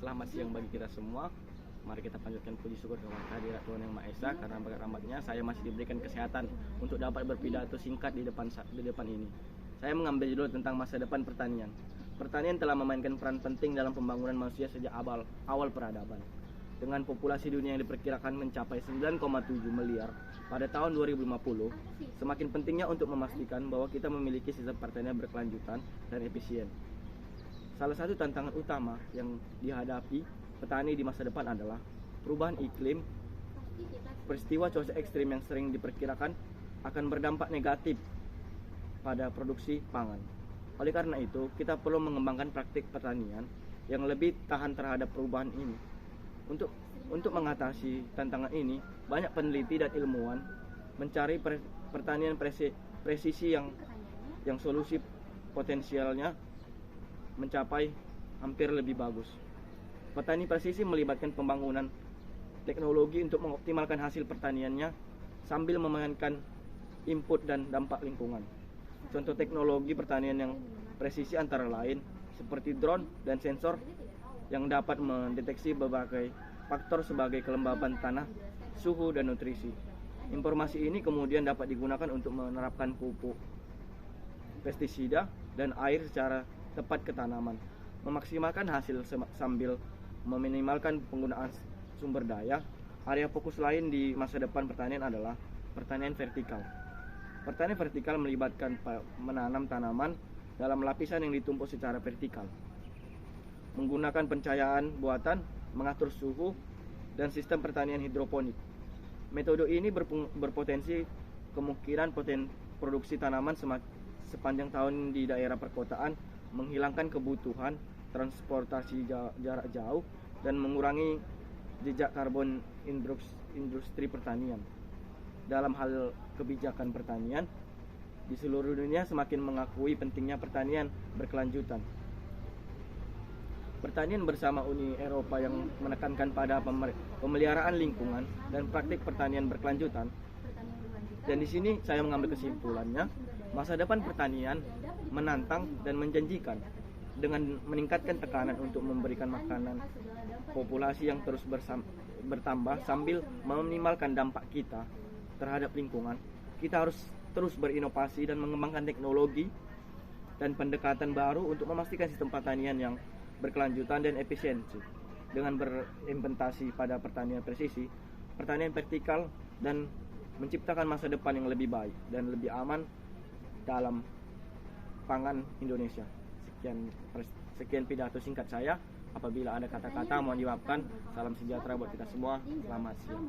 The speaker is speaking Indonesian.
Selamat siang bagi kita semua. Mari kita panjatkan puji syukur kepada kehadirat Tuhan Yang Maha Esa, karena berkat rahmat-Nya saya masih diberikan kesehatan untuk dapat berpidato singkat di depan ini. Saya mengambil judul tentang masa depan pertanian. Pertanian telah memainkan peran penting dalam pembangunan manusia sejak awal peradaban. Dengan populasi dunia yang diperkirakan mencapai 9,7 miliar pada tahun 2050, semakin pentingnya untuk memastikan bahwa kita memiliki sistem pertanian berkelanjutan dan efisien. Salah satu tantangan utama yang dihadapi petani di masa depan adalah perubahan iklim. Peristiwa cuaca ekstrim yang sering diperkirakan akan berdampak negatif pada produksi pangan. Oleh karena itu, kita perlu mengembangkan praktik pertanian yang lebih tahan terhadap perubahan ini. Untuk mengatasi tantangan ini, banyak peneliti dan ilmuwan mencari pertanian presisi yang solusi potensialnya mencapai hampir lebih bagus. Petani presisi melibatkan pembangunan teknologi untuk mengoptimalkan hasil pertaniannya sambil memainkan input dan dampak lingkungan. Contoh teknologi pertanian yang presisi antara lain seperti drone dan sensor yang dapat mendeteksi berbagai faktor sebagai kelembaban tanah, suhu, dan nutrisi. Informasi ini kemudian dapat digunakan untuk menerapkan pupuk, pestisida, dan air secara tepat ke tanaman, memaksimalkan hasil sambil meminimalkan penggunaan sumber daya. Area fokus lain di masa depan pertanian adalah pertanian vertikal. Pertanian vertikal melibatkan menanam tanaman dalam lapisan yang ditumpuk secara vertikal, menggunakan pencahayaan buatan, mengatur suhu, dan sistem pertanian hidroponik. Metode ini berpotensi kemungkinan produksi tanaman sepanjang tahun di daerah perkotaan, menghilangkan kebutuhan transportasi jarak jauh, dan mengurangi jejak karbon industri pertanian. Dalam hal kebijakan pertanian, di seluruh dunia semakin mengakui pentingnya pertanian berkelanjutan. Pertanian bersama Uni Eropa yang menekankan pada pemeliharaan lingkungan dan praktik pertanian berkelanjutan. Dan di sini saya mengambil kesimpulannya, masa depan pertanian menantang dan menjanjikan dengan meningkatkan tekanan untuk memberikan makanan populasi yang terus bertambah sambil meminimalkan dampak kita terhadap lingkungan. Kita harus terus berinovasi dan mengembangkan teknologi dan pendekatan baru untuk memastikan sistem pertanian yang berkelanjutan dan efisiensi. Dengan berimplementasi pada pertanian presisi, pertanian vertikal, dan menciptakan masa depan yang lebih baik dan lebih aman dalam pangan Indonesia. Sekian pidato singkat saya. Apabila ada kata-kata mohon dimaafkan. Salam sejahtera buat kita semua. Selamat siang.